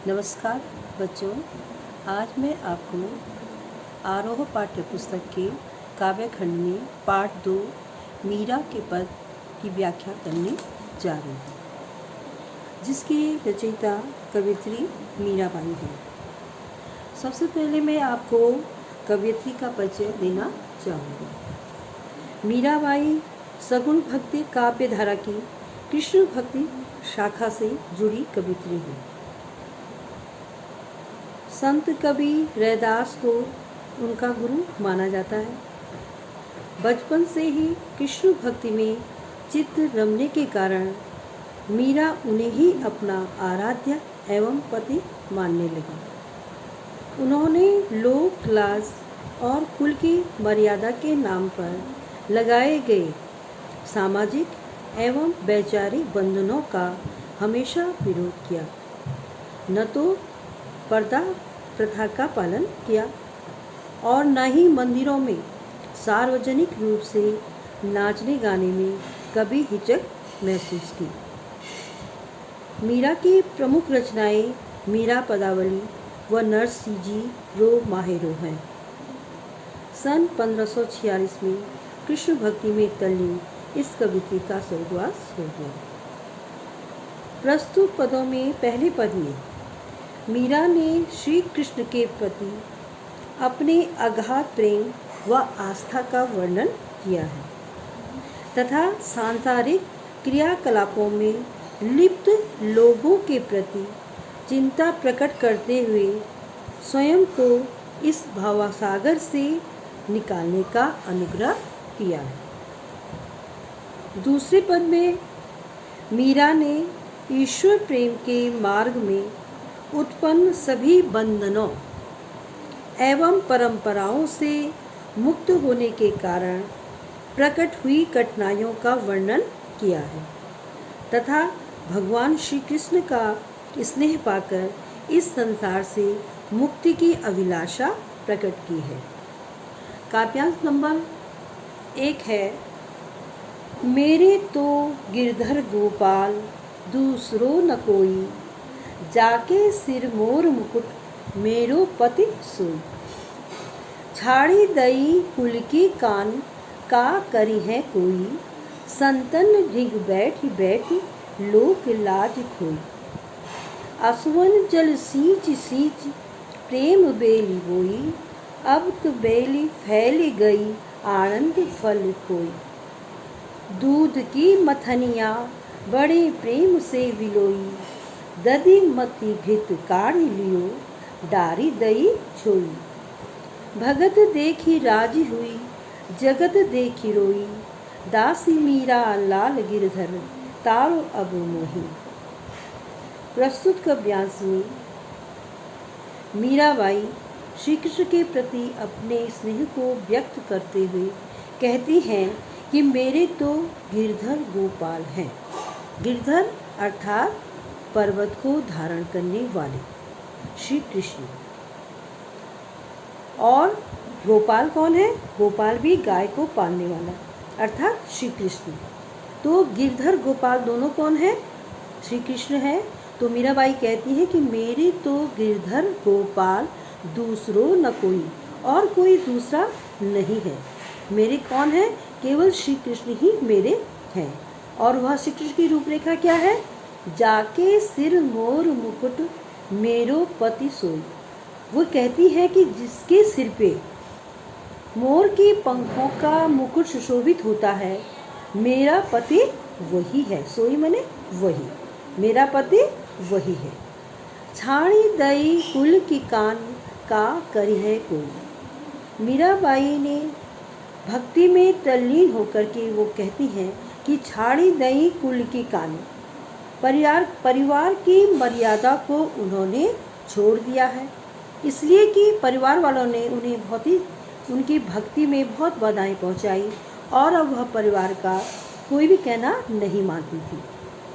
नमस्कार बच्चों, आज मैं आपको आरोह पाठ्य पुस्तक के काव्य खंड में पाठ 2 मीरा के पद की व्याख्या करने जा रही हूँ, जिसकी रचयिता कवयित्री मीराबाई है। सबसे पहले मैं आपको कवयित्री का परिचय देना चाहूँगी। मीराबाई सगुण भक्ति काव्य धारा की कृष्ण भक्ति शाखा से जुड़ी कवयित्री है। संत कवि रैदास को उनका गुरु माना जाता है। बचपन से ही कृष्ण भक्ति में चित्त रमने के कारण मीरा उन्हें ही अपना आराध्य एवं पति मानने लगी। उन्होंने लोक लाज और कुल की मर्यादा के नाम पर लगाए गए सामाजिक एवं वैचारिक बंधनों का हमेशा विरोध किया। न तो पर्दा प्रथा का पालन किया और न ही मंदिरों में सार्वजनिक रूप से नाचने गाने में कभी हिचक महसूस की। मीरा की प्रमुख रचनाएं मीरा पदावली व नरसिंह रो माहेरो हैं। सन 1546 में कृष्ण भक्ति में तल्लीन इस कवित्री का स्वर्गवास हो गया। प्रस्तुत पदों में पहले पद में मीरा ने श्री कृष्ण के प्रति अपने अगाध प्रेम व आस्था का वर्णन किया है तथा सांसारिक क्रियाकलापों में लिप्त लोगों के प्रति चिंता प्रकट करते हुए स्वयं को इस भावसागर से निकालने का अनुग्रह किया है। दूसरे पद में मीरा ने ईश्वर प्रेम के मार्ग में उत्पन्न सभी बंधनों एवं परंपराओं से मुक्त होने के कारण प्रकट हुई कठिनाइयों का वर्णन किया है तथा भगवान श्री कृष्ण का स्नेह पाकर इस संसार से मुक्ति की अभिलाषा प्रकट की है। काव्यांश नंबर 1 है। मेरे तो गिरधर गोपाल दूसरो न कोई, जाके सिर मोर मुकुट मेरो पति सोई। छाड़ी दई कुल की कान का करी है कोई, संतन ढिग बैठी बैठी लोक लाज खोई। असुवन जल सींच सींच प्रेम बेली बोई, अब तो बेली फैल गई आनंद फल खोई। दूध की मथनिया बड़े प्रेम से विलोई, ददी मती भित काढ़ी लियो डारी दई छोई। भगत देखी राजी हुई जगत देखी रोई, दासी मीरा लाल गिरधर तारो अब मोही। प्रस्तुत काव्यांश में मीराबाई श्री कृष्ण के प्रति अपने स्नेह को व्यक्त करते हुए कहती हैं कि मेरे तो गिरधर गोपाल हैं। गिरधर अर्थात पर्वत को धारण करने वाले श्री कृष्ण। और गोपाल कौन है? गोपाल भी गाय को पालने वाला अर्थात श्री कृष्ण। तो गिरधर गोपाल दोनों कौन है? श्री कृष्ण है। तो मीराबाई कहती है कि मेरे तो गिरधर गोपाल दूसरो न कोई, और कोई दूसरा नहीं है। मेरे कौन है? केवल श्री कृष्ण ही मेरे हैं। और वह श्री कृष्ण की रूपरेखा क्या है? जाके सिर मोर मुकुट मेरो पति सोई। वो कहती है कि जिसके सिर पे मोर के पंखों का मुकुट सुशोभित होता है, मेरा पति वही है। सोई मने वही, मेरा पति वही है। छाड़ी दई कुल की कान का करी है कोई। मीराबाई ने भक्ति में तल्लीन होकर के वो कहती हैं कि छाड़ी दई कुल की कान, परिवार की मर्यादा को उन्होंने छोड़ दिया है, इसलिए कि परिवार वालों ने उन्हें बहुत ही उनकी भक्ति में बहुत बाधाएं पहुंचाई और अब वह परिवार का कोई भी कहना नहीं मानती थी।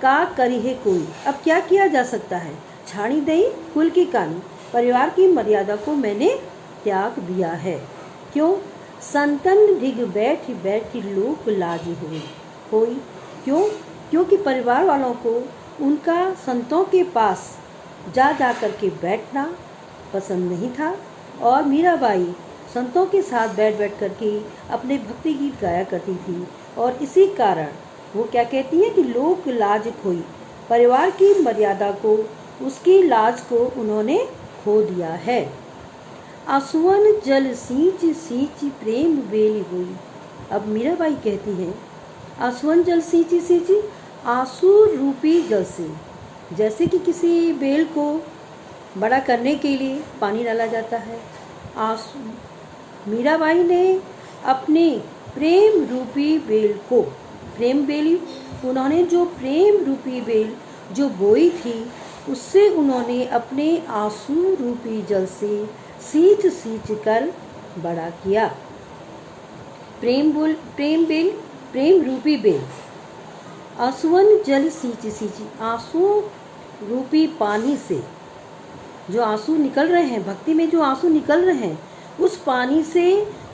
का करी है कोई, अब क्या किया जा सकता है? छाड़ी दई कुल की कान, परिवार की मर्यादा को मैंने त्याग दिया है। क्यों? संतन ढिग बैठी बैठी लोक लाज होई। क्यों? क्योंकि परिवार वालों को उनका संतों के पास जा जा कर के बैठना पसंद नहीं था और मीराबाई संतों के साथ बैठ बैठ कर के अपने भक्ति गीत गाया करती थी। और इसी कारण वो क्या कहती है कि लोक लाज खोई, परिवार की मर्यादा को, उसकी लाज को उन्होंने खो दिया है। आंसुअन जल सींच सींच प्रेम बेली हुई। अब मीराबाई कहती हैं आंसुअन जल सींची सींची, आंसू रूपी जल से, जैसे कि किसी बेल को बड़ा करने के लिए पानी डाला जाता है। आंसू मीराबाई ने अपने प्रेम रूपी बेल को, प्रेम बेली, उन्होंने जो प्रेम रूपी बेल जो बोई थी उससे उन्होंने अपने आंसू रूपी जल से सींच सींच कर बड़ा किया। प्रेम बेल, प्रेम रूपी बेल। आंसुअन जल सींची सींची, आंसू रूपी पानी से जो आंसू निकल रहे हैं, भक्ति में जो आंसू निकल रहे हैं, उस पानी से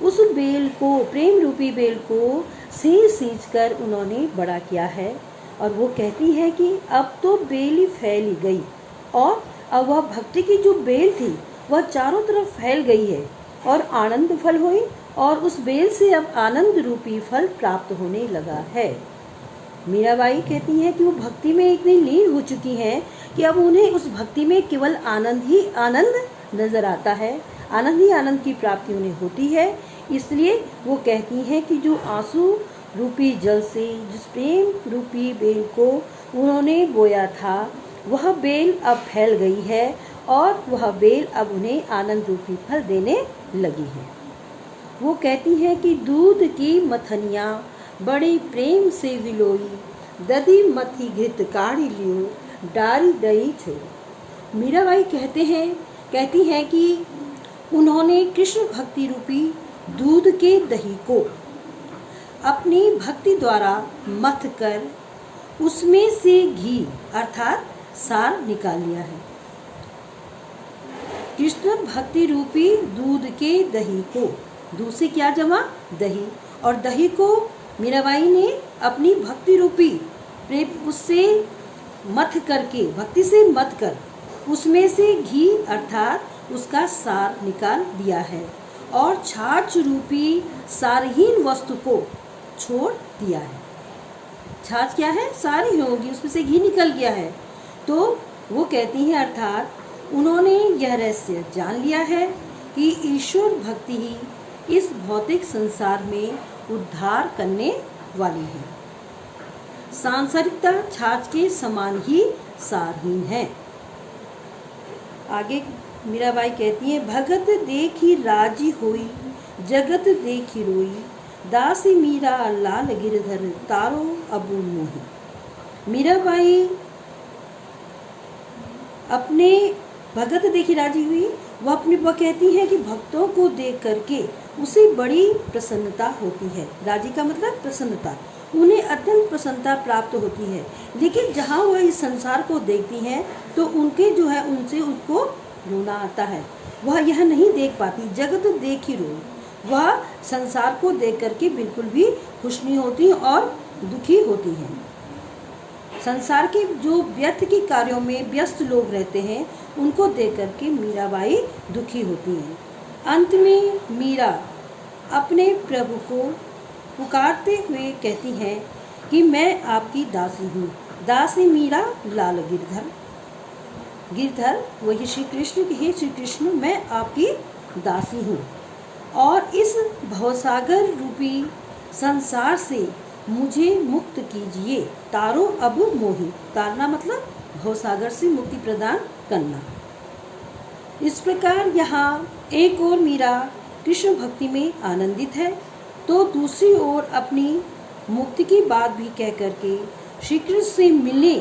उस बेल को, प्रेम रूपी बेल को सींच सींच कर उन्होंने बड़ा किया है। और वो कहती है कि अब तो बेल फैल गई और अब वह भक्ति की जो बेल थी वह चारों तरफ फैल गई है और आनंद फल हुई और उस बेल से अब आनंद रूपी फल प्राप्त होने लगा है। मीराबाई कहती हैं कि वो भक्ति में इतनी लीन हो चुकी हैं कि अब उन्हें उस भक्ति में केवल आनंद ही आनंद नजर आता है, आनंद ही आनंद की प्राप्ति उन्हें होती है। इसलिए वो कहती हैं कि जो आंसू रूपी जल से जिस प्रेम रूपी बेल को उन्होंने बोया था वह बेल अब फैल गई है और वह बेल अब उन्हें आनंद रूपी फल देने लगी है। वो कहती हैं कि दूध की मथनिया बड़े प्रेम से विलोई, दधी मथी घृत काढ़ी लियो, डारी दही छोड़। मीराबाई कहती हैं कि उन्होंने कृष्ण भक्ति रूपी दूध के दही को अपनी भक्ति द्वारा मथ कर उसमें से घी अर्थात सार निकाल लिया है। कृष्ण भक्ति रूपी दूध के दही को, दूध से क्या जमा, दही, और दही को मीराबाई ने अपनी भक्ति रूपी उससे मथ करके, भक्ति से मथ कर उसमें से घी अर्थात उसका सार निकाल दिया है और छाछ रूपी सारहीन वस्तु को छोड़ दिया है। छाछ क्या है, सार ही होगी, उसमें से घी निकल गया है। तो वो कहती हैं अर्थात उन्होंने यह रहस्य जान लिया है कि ईश्वर भक्ति ही इस भौतिक संसार में उद्धार करने वाली है। सांसारिकता छाछ के समान ही सारहीन है। आगे मीराबाई कहती है भगत देखी राजी होई, जगत देखी रोई, दासी मीरा लाल गिरधर तारो अबू मोही। मीराबाई अपने भगत देखी राजी हुई, वह कहती है कि भक्तों को देख करके उसे बड़ी प्रसन्नता होती है। राजी का मतलब प्रसन्नता, उन्हें अत्यंत प्रसन्नता प्राप्त होती है। लेकिन जहाँ वह इस संसार को देखती हैं तो उनके जो है उनसे उसको रोना आता है, वह यह नहीं देख पाती। जगत देख ही रोई, वह संसार को देख करके बिल्कुल भी खुश नहीं होती और दुखी होती हैं। संसार के जो व्यर्थ के कार्यों में व्यस्त लोग रहते हैं उनको देख करके मीराबाई दुखी होती हैं। अंत में मीरा अपने प्रभु को पुकारते हुए कहती हैं कि मैं आपकी दासी हूँ। दासी मीरा लाल गिरधर, गिरधर वही श्री कृष्ण के, हे श्री कृष्ण मैं आपकी दासी हूँ और इस भवसागर रूपी संसार से मुझे मुक्त कीजिए। तारो अब मोहि, तारना मतलब भवसागर से मुक्ति प्रदान करना। इस प्रकार यहाँ एक ओर मीरा कृष्ण भक्ति में आनंदित है तो दूसरी ओर अपनी मुक्ति की बात भी कह करके श्री कृष्ण से मिलने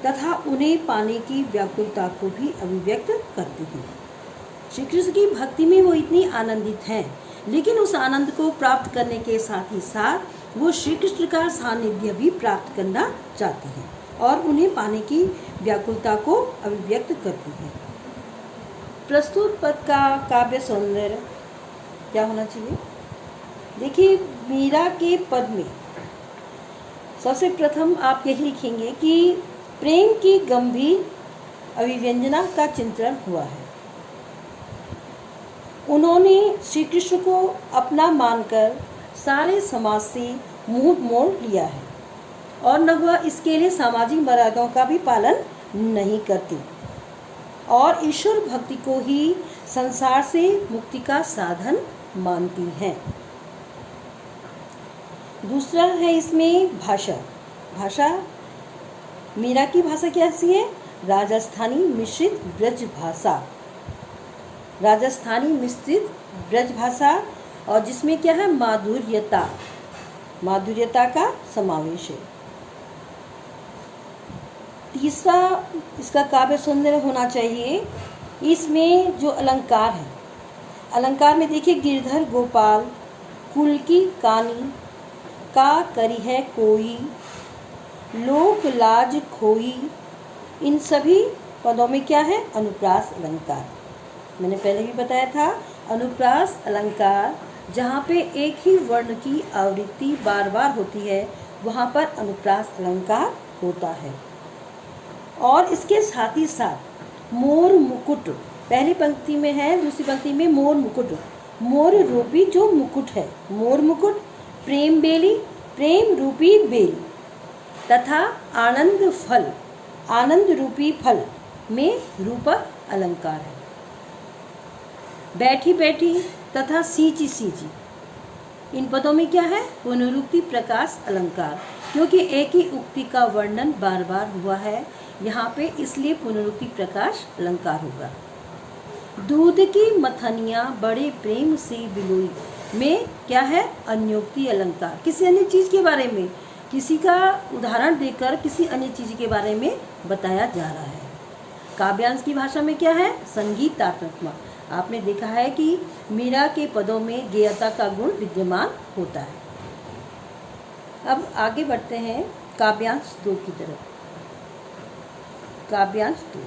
तथा उन्हें पाने की व्याकुलता को भी अभिव्यक्त करती हैं। श्री कृष्ण की भक्ति में वो इतनी आनंदित हैं, लेकिन उस आनंद को प्राप्त करने के साथ ही साथ वो श्री कृष्ण का सानिध्य भी प्राप्त करना चाहती हैं और उन्हें पाने की व्याकुलता को अभिव्यक्त करती हैं। प्रस्तुत पद का काव्य सौंदर्य क्या होना चाहिए? देखिए, मीरा के पद में सबसे प्रथम आप यही लिखेंगे कि प्रेम की गंभीर अभिव्यंजना का चिंतन हुआ है। उन्होंने श्री कृष्ण को अपना मानकर सारे समाज से मुंह मोड़ लिया है और न वह इसके लिए सामाजिक मर्यादाओं का भी पालन नहीं करती और ईश्वर भक्ति को ही संसार से मुक्ति का साधन मानती हैं। दूसरा है इसमें भाषा। भाषा मीरा की भाषा कैसी है? राजस्थानी मिश्रित ब्रज भाषा। राजस्थानी मिश्रित ब्रज भाषा और जिसमें क्या है? माधुर्यता, माधुर्यता का समावेश है। तीसरा इसका काव्य सौंदर्य होना चाहिए। इसमें जो अलंकार है, अलंकार में देखिए गिरधर गोपाल, कुल की कानी, का करी है कोई, लोक लाज खोई, इन सभी पदों में क्या है? अनुप्रास अलंकार। मैंने पहले भी बताया था, अनुप्रास अलंकार जहाँ पे एक ही वर्ण की आवृत्ति बार बार होती है वहाँ पर अनुप्रास अलंकार होता है। और इसके साथ ही साथ मोर मुकुट पहली पंक्ति में है, दूसरी पंक्ति में मोर मुकुट, मोर रूपी जो मुकुट है, मोर मुकुट, प्रेम बेली, प्रेम रूपी बेल तथा आनंद फल, आनंद रूपी फल में रूपक अलंकार है। बैठी बैठी तथा सींची सींची, इन पदों में क्या है? पुनरुक्ति प्रकाश अलंकार, क्योंकि एक ही उक्ति का वर्णन बार बार हुआ है यहाँ पे, इसलिए पुनरुक्ति प्रकाश अलंकार होगा। दूध की मथनिया बड़े प्रेम से बिलोई में क्या है? अन्योक्ति अलंकार, किसी अन्य चीज़ के बारे में, किसी का उदाहरण देकर किसी अन्य चीज़ के बारे में बताया जा रहा है। काव्यांश की भाषा में क्या है? संगीतात्मक। आपने देखा है कि मीरा के पदों में गेयता का गुण विद्यमान होता है। अब आगे बढ़ते हैं काव्यांश 2 की तरफ। काव्यांश 2